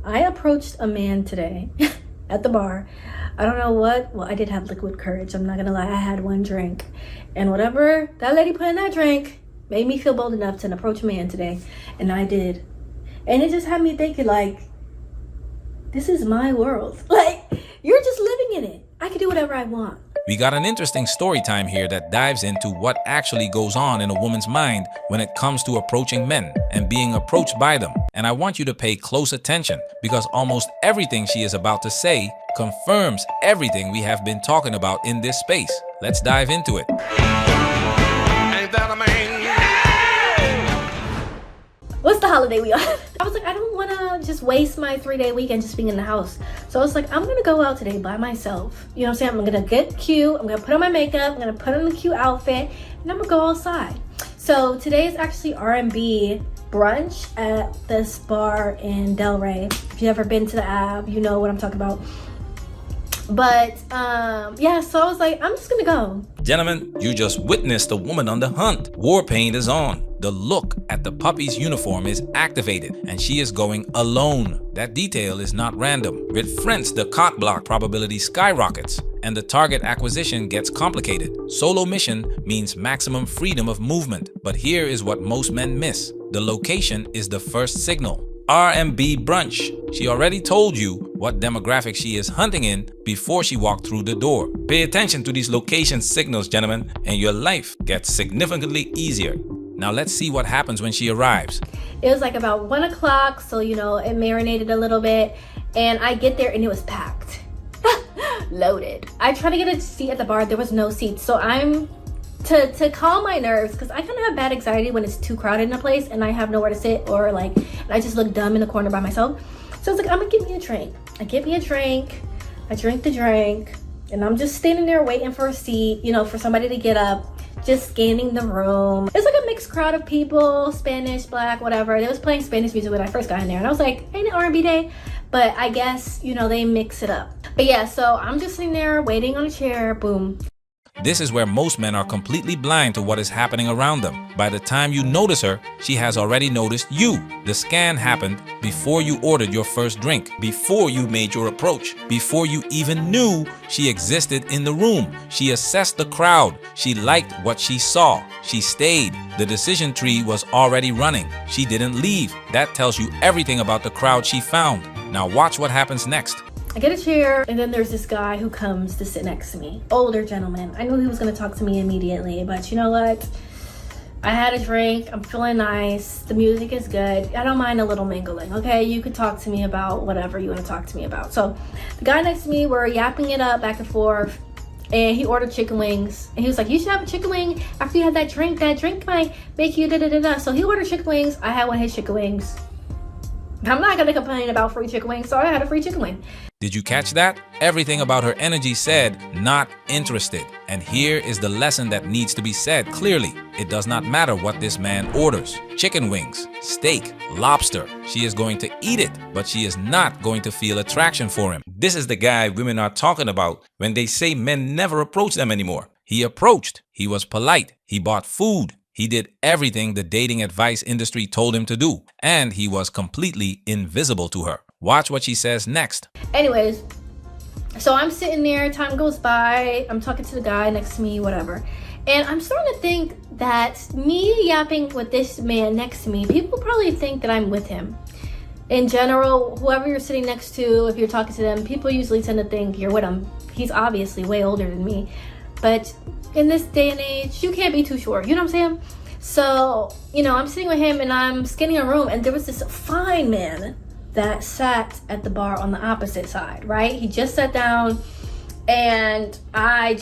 I approached a man today at the bar. I don't know what. Well, I did have liquid courage. I'm not gonna lie. I had one drink, and whatever that lady put in that drink made me feel bold enough to approach a man today, and I did. And it just had me thinking, like, this is my world. Like, you're just living in it. I can do whatever I want. We got an interesting story time here that dives into what actually goes on in a woman's mind when it comes to approaching men and being approached by them. And I want you to pay close attention because almost everything she is about to say confirms everything we have been talking about in this space. Let's dive into it. Ain't that a man? What's the holiday we on? I was like, I don't want to just waste my 3-day weekend just being in the house. So I was like, I'm going to go out today by myself. You know what I'm saying? I'm going to get cute. I'm going to put on my makeup. I'm going to put on a cute outfit. And I'm going to go outside. So today is actually R&B brunch at this bar in Delray. If you've ever been to the Ave, you know what I'm talking about. But yeah, so I was like, I'm just going to go. Gentlemen, you just witnessed a woman on the hunt. War paint is on. The look at the puppy's uniform is activated and she is going alone. That detail is not random. With friends, the cock block probability skyrockets and the target acquisition gets complicated. Solo mission means maximum freedom of movement. But here is what most men miss. The location is the first signal. R&B brunch. She already told you what demographic she is hunting in before she walked through the door. Pay attention to these location signals, gentlemen, and your life gets significantly easier. Now let's see what happens when she arrives. It was like about 1 o'clock, so you know, it marinated a little bit, and I get there and it was packed. Loaded. I tried to get a seat at the bar, there was no seats, so I'm to calm my nerves, because I kind of have bad anxiety when it's too crowded in a place and I have nowhere to sit, or like, and I just look dumb in the corner by myself. So I was like, I'm gonna get me a drink. I get me a drink, I drink the drink, and I'm just standing there waiting for a seat, you know, for somebody to get up, just scanning the room. It's like a mixed crowd of people, Spanish, Black, whatever. They was playing Spanish music when I first got in there, and I was like, ain't it R&B day? But I guess, you know, they mix it up. But yeah, so I'm just sitting there waiting on a chair, boom. This is where most men are completely blind to what is happening around them. By the time you notice her, she has already noticed you. The scan happened before you ordered your first drink, before you made your approach, before you even knew she existed in the room. She assessed the crowd. She liked what she saw. She stayed. The decision tree was already running. She didn't leave. That tells you everything about the crowd she found. Now watch what happens next. I get a chair, and then there's this guy who comes to sit next to me. Older gentleman. I knew he was gonna talk to me immediately, but you know what? I had a drink, I'm feeling nice, the music is good. I don't mind a little mingling, okay? You could talk to me about whatever you wanna talk to me about. So the guy next to me, we're yapping it up back and forth, and he ordered chicken wings. And he was like, you should have a chicken wing after you had that drink. That drink might make you da-da-da-da. So he ordered chicken wings, I had one of his chicken wings. I'm not gonna complain about free chicken wings, so I had a free chicken wing. Did you catch that? Everything about her energy said, not interested. And here is the lesson that needs to be said clearly. It does not matter what this man orders. Chicken wings, steak, lobster. She is going to eat it, but she is not going to feel attraction for him. This is the guy women are talking about when they say men never approach them anymore. He approached. He was polite. He bought food. He did everything the dating advice industry told him to do. And he was completely invisible to her. Watch what she says next. Anyways, so I'm sitting there, time goes by, I'm talking to the guy next to me, whatever. And I'm starting to think that me yapping with this man next to me, people probably think that I'm with him. In general, whoever you're sitting next to, if you're talking to them, people usually tend to think you're with him. He's obviously way older than me. But in this day and age, you can't be too sure, you know what I'm saying? So, you know, I'm sitting with him and I'm scanning a room, and there was this fine man that sat at the bar on the opposite side, right? He just sat down, and I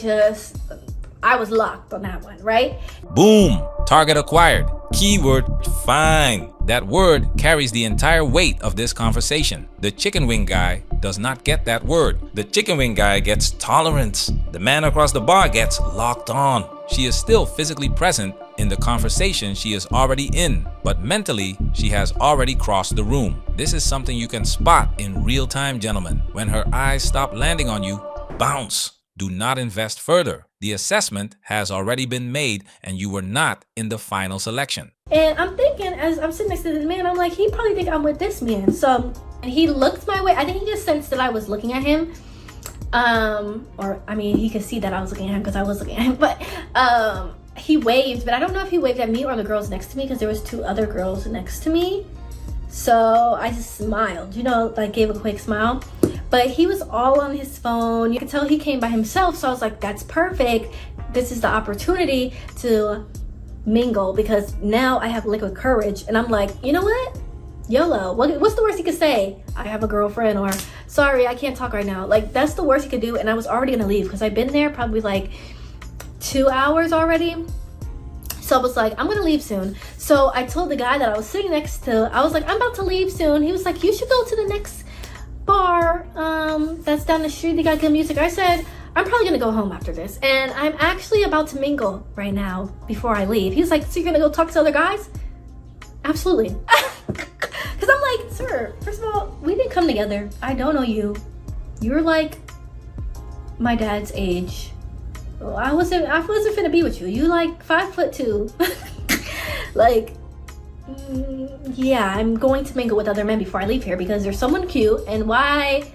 was locked on that one, right? Boom, target acquired. Keyword, fine. That word carries the entire weight of this conversation. The chicken wing guy does not get that word. The chicken wing guy gets tolerance. The man across the bar gets locked on. She is still physically present in the conversation she is already in, but mentally, she has already crossed the room. This is something you can spot in real time, gentlemen. When her eyes stop landing on you, bounce. Do not invest further. The assessment has already been made and you were not in the final selection. And I'm thinking, as I'm sitting next to this man, I'm like, he probably think I'm with this man. So and he looked my way. I think he just sensed that I was looking at him. Or I mean, he could see that I was looking at him because I was looking at him. But he waved, but I don't know if he waved at me or the girls next to me because there was 2 other girls next to me. So I just smiled, you know, like gave a quick smile. But he was all on his phone. You could tell he came by himself. So I was like, that's perfect. This is the opportunity to mingle because now I have liquid courage. And I'm like, you know what? YOLO. What's the worst he could say? I have a girlfriend, or sorry, I can't talk right now. Like, that's the worst he could do. And I was already gonna leave because I've been there probably like 2 hours already. So I was like, I'm gonna leave soon. So I told the guy that I was sitting next to, I was like, I'm about to leave soon. He was like, you should go to the next bar that's down the street. They got good music. I said, I'm probably gonna go home after this. And I'm actually about to mingle right now before I leave. He was like, so you're gonna go talk to other guys? Absolutely. Because I'm like, sir, first of all, we didn't come together. I don't know you. You're like my dad's age. Well, I wasn't finna be with you. You like 5'2". Like, yeah, I'm going to mingle with other men before I leave here because there's someone cute, and why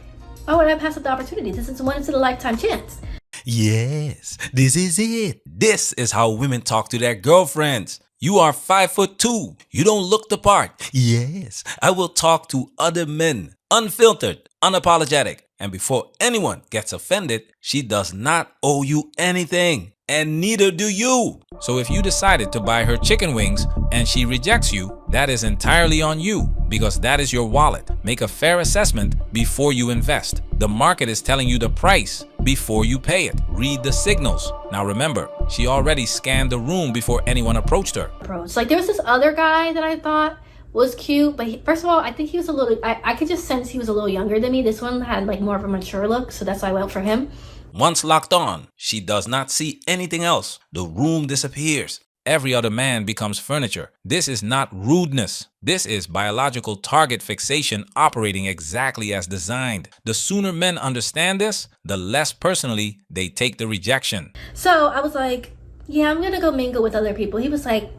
would I pass up the opportunity? This is a once in a lifetime chance. Yes, this is it. This is how women talk to their girlfriends. You are 5'2". You don't look the part. Yes, I will talk to other men. Unfiltered, unapologetic. And before anyone gets offended, she does not owe you anything. And neither do you. So if you decided to buy her chicken wings and she rejects you, that is entirely on you because that is your wallet. Make a fair assessment before you invest. The market is telling you the price before you pay it. Read the signals. Now remember, she already scanned the room before anyone approached her. Like, there was this other guy that I thought was cute, but first of all, I think he was a little, I could just sense he was a little younger than me. This one had like more of a mature look, so that's why I went for him. Once locked on, she does not see anything else. The room disappears. Every other man becomes furniture. This is not rudeness. This is biological target fixation operating exactly as designed. The sooner men understand this, the less personally they take the rejection. So I was like, yeah, I'm gonna go mingle with other people. He was like,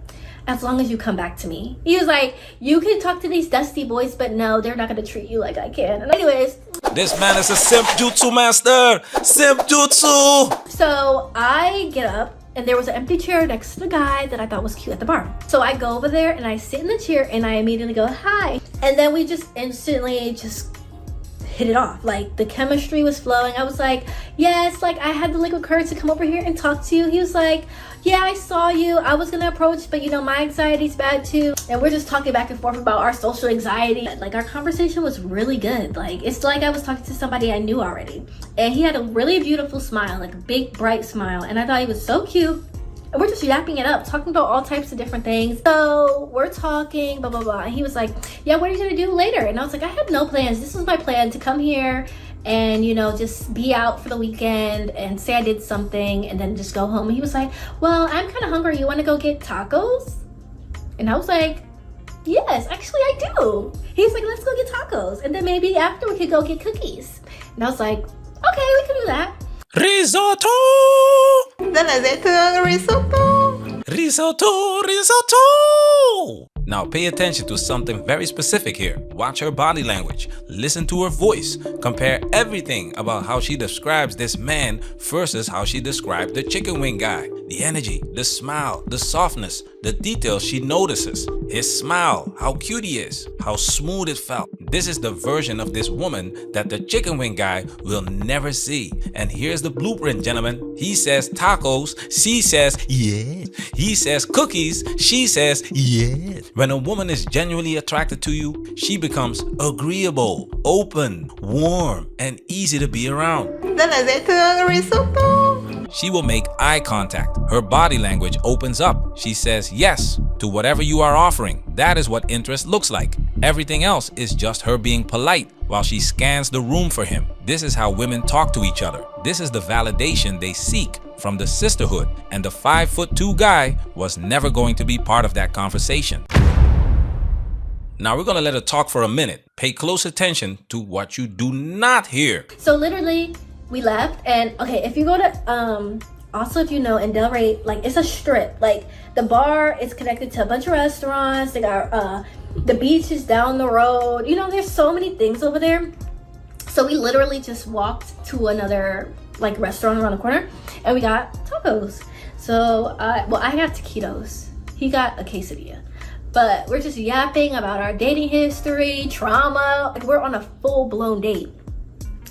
as long as you come back to me. He was like, you can talk to these dusty boys, but no, they're not gonna treat you like I can. And anyways, this man is a simp jutsu master. Simp jutsu. So I get up and there was an empty chair next to the guy that I thought was cute at the bar. So I go over there and I sit in the chair and I immediately go, hi. And then we just instantly just hit it off. Like, the chemistry was flowing. I was like, yes, like I had the liquid courage to come over here and talk to you. He was like, yeah, I saw you. I was gonna approach, but you know, my anxiety's bad too. And we're just talking back and forth about our social anxiety. Like, our conversation was really good. Like, it's like I was talking to somebody I knew already. And he had a really beautiful smile, like a big, bright smile. And I thought he was so cute. And we're just yapping it up, talking about all types of different things. So we're talking, blah, blah, blah. And he was like, yeah, what are you gonna do later? And I was like, I had no plans. This was my plan, to come here and, you know, just be out for the weekend and say I did something and then just go home. And he was like, well, I'm kind of hungry. You want to go get tacos? And I was like, yes, actually I do. He's like, let's go get tacos. And then maybe after we could go get cookies. And I was like, okay, we can do that. Risotto! Risotto! Risotto! Risotto! Now pay attention to something very specific here. Watch her body language. Listen to her voice. Compare everything about how she describes this man versus how she described the chicken wing guy. The energy, the smile, the softness, the details she notices. His smile, how cute he is, how smooth it felt. This is the version of this woman that the chicken wing guy will never see. And here's the blueprint, gentlemen. He says tacos, she says yes. He says cookies, she says yes. When a woman is genuinely attracted to you, she becomes agreeable, open, warm, and easy to be around. She will make eye contact. Her body language opens up. She says yes to whatever you are offering. That is what interest looks like. Everything else is just her being polite while she scans the room for him. This is how women talk to each other. This is the validation they seek from the sisterhood. And the 5'2" guy was never going to be part of that conversation. Now we're gonna let her talk for a minute. Pay close attention to what you do not hear. So literally, we left, and okay, if you go to also, if you know, in Delray, like, it's a strip. Like, the bar is connected to a bunch of restaurants. They got The beach is down the road. You know, there's so many things over there. So we literally just walked to another like restaurant around the corner and we got tacos. So, I got taquitos. He got a quesadilla. But we're just yapping about our dating history, trauma. Like, we're on a full-blown date.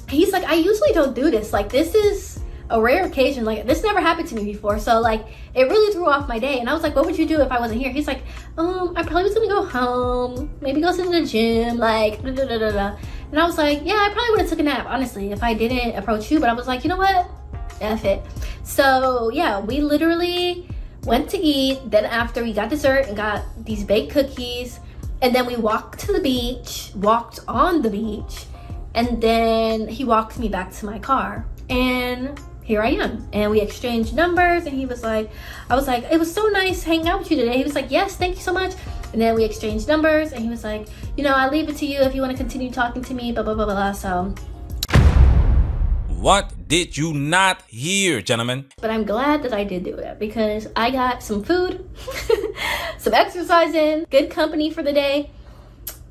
He's like, I usually don't do this. Like, this is a rare occasion. Like, this never happened to me before. So, like, it really threw off my day. And I was like, what would you do if I wasn't here? He's like, I probably was gonna go home. Maybe go sit in the gym. Like, da da da da da. And I was like, yeah, I probably would have took a nap, honestly, if I didn't approach you. But I was like, you know what? F it. So, yeah, we literally went to eat. Then after, we got dessert and got these baked cookies. And then we walked to the beach, walked on the beach. And then he walked me back to my car. And here I am. And we exchanged numbers. And he was like, I was like, it was so nice hanging out with you today. He was like, yes, thank you so much. And then we exchanged numbers. And he was like, you know, I leave it to you if you want to continue talking to me, blah, blah, blah, blah. So what did you not hear, gentlemen? but I'm glad that I did do it because I got some food, some exercise in, good company for the day.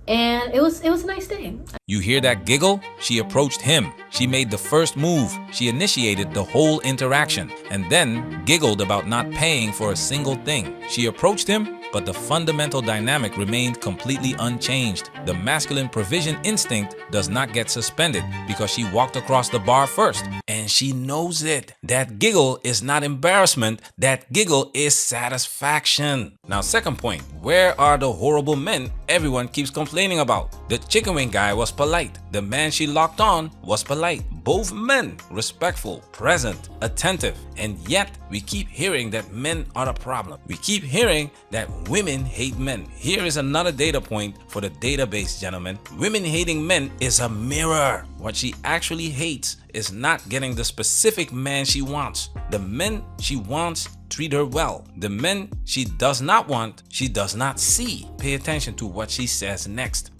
And it was a nice day. You hear that giggle? She approached him. She made the first move. She initiated the whole interaction and then giggled about not paying for a single thing. She approached him, but the fundamental dynamic remained completely unchanged. The masculine provision instinct does not get suspended because she walked across the bar first. And she knows it. That giggle is not embarrassment. That giggle is satisfaction. Now, second point, where are the horrible men everyone keeps complaining about? The chicken wing guy was polite. The man she locked on was polite. Both men respectful, present, attentive. And yet we keep hearing that men are the problem. We keep hearing that women hate men. Here is another data point for the database, gentlemen. Women hating men is a mirror. What she actually hates is not getting the specific man she wants. The men she wants treat her well. The men she does not want, she does not see. Pay attention to what she says next.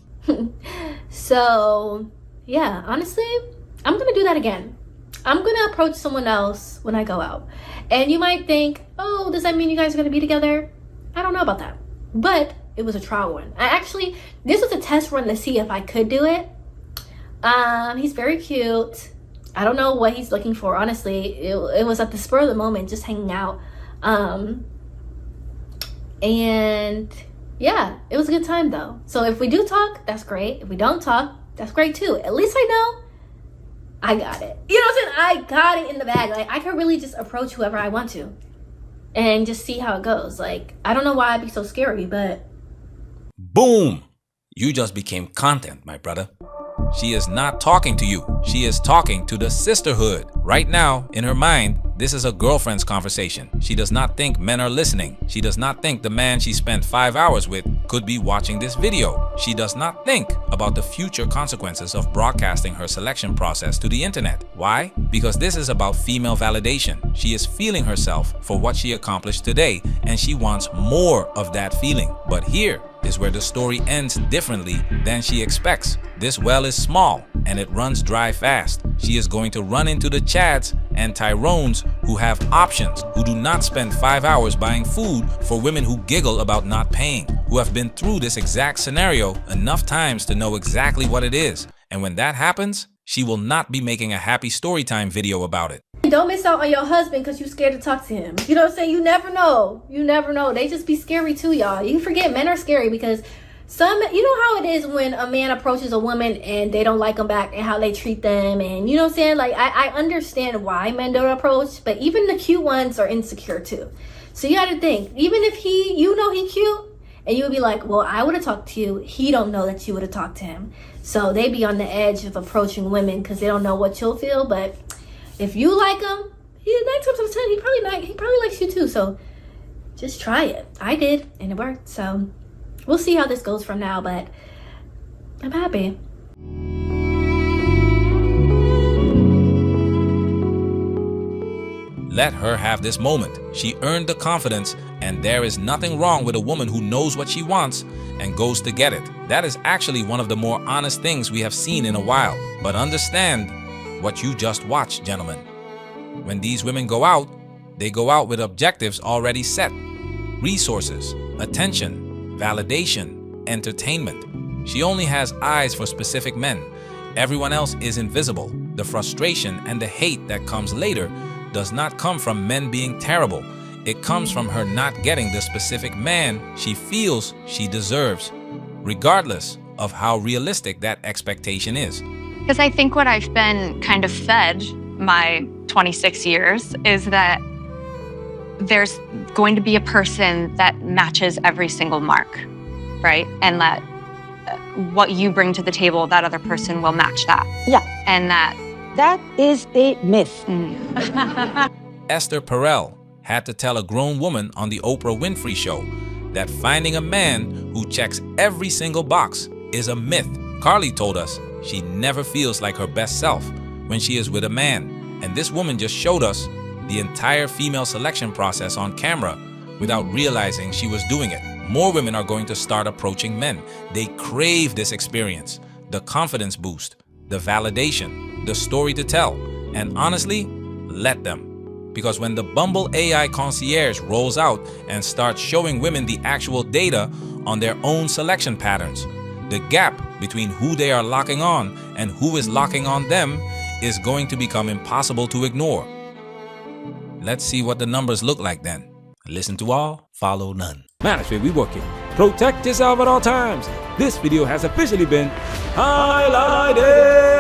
So, yeah, honestly, I'm gonna do that again. I'm gonna approach someone else when I go out. And you might think, oh, does that mean you guys are gonna be together? I don't know about that. But it was a trial run. This was a test run to see if I could do it. He's very cute. I don't know what he's looking for, honestly. It was at the spur of the moment, just hanging out. And yeah, it was a good time though. So if we do talk, that's great. If we don't talk, that's great too. At least I know I got it. You know what I'm saying? I got it in the bag. Like, I can really just approach whoever I want to and just see how it goes. Like, I don't know why I'd be so scary, but Boom! You just became content, my brother. She is not talking to you. She is talking to the sisterhood. Right now, in her mind, this is a girlfriend's conversation. She does not think men are listening. She does not think the man she spent 5 hours with could be watching this video. She does not think about the future consequences of broadcasting her selection process to the internet. Why? Because this is about female validation. She is feeling herself for what she accomplished today, and she wants more of that feeling. But here is where the story ends differently than she expects. This well is small and it runs dry fast. She is going to run into the Chads and Tyrones who have options, who do not spend 5 hours buying food for women who giggle about not paying, who have been through this exact scenario enough times to know exactly what it is. And when that happens, she will not be making a happy storytime video about it. don't miss out on your husband because you're scared to talk to him. You know what I'm saying? You never know. You never know. They just be scary too, y'all. You forget men are scary because you know how it is when a man approaches a woman and they don't like them back and how they treat them, and you know what I'm saying? Like, I understand why men don't approach, but even the cute ones are insecure too. So you gotta think, even if he cute, and you would be like, well, I would have talked to you, he don't know that you would have talked to him. So they be on the edge of approaching women because they don't know what you'll feel. But if you like him, he 9 times out of 10, he probably likes you too. So just try it. I did, and it worked. So we'll see how this goes from now, but I'm happy. Let her have this moment. She earned the confidence, and there is nothing wrong with a woman who knows what she wants and goes to get it. That is actually one of the more honest things we have seen in a while. But understand what you just watched, gentlemen. When these women go out, they go out with objectives already set. Resources, attention, validation, entertainment. She only has eyes for specific men. Everyone else is invisible. The frustration and the hate that comes later does not come from men being terrible. It comes from her not getting the specific man she feels she deserves, regardless of how realistic that expectation is. Because I think what I've been kind of fed my 26 years is that there's going to be a person that matches every single mark, right? And that what you bring to the table, that other person will match that. Yeah, And that is a myth. Esther Perel had to tell a grown woman on the Oprah Winfrey Show that finding a man who checks every single box is a myth. Carly told us she never feels like her best self when she is with a man. And this woman just showed us the entire female selection process on camera without realizing she was doing it. More women are going to start approaching men. They crave this experience, the confidence boost, the validation, the story to tell, and honestly, let them. Because when the Bumble AI concierge rolls out and starts showing women the actual data on their own selection patterns, the gap between who they are locking on and who is locking on them is going to become impossible to ignore. Let's see what the numbers look like then. Listen to all, follow none. Management, we working. Protect yourself at all times. This video has officially been highlighted.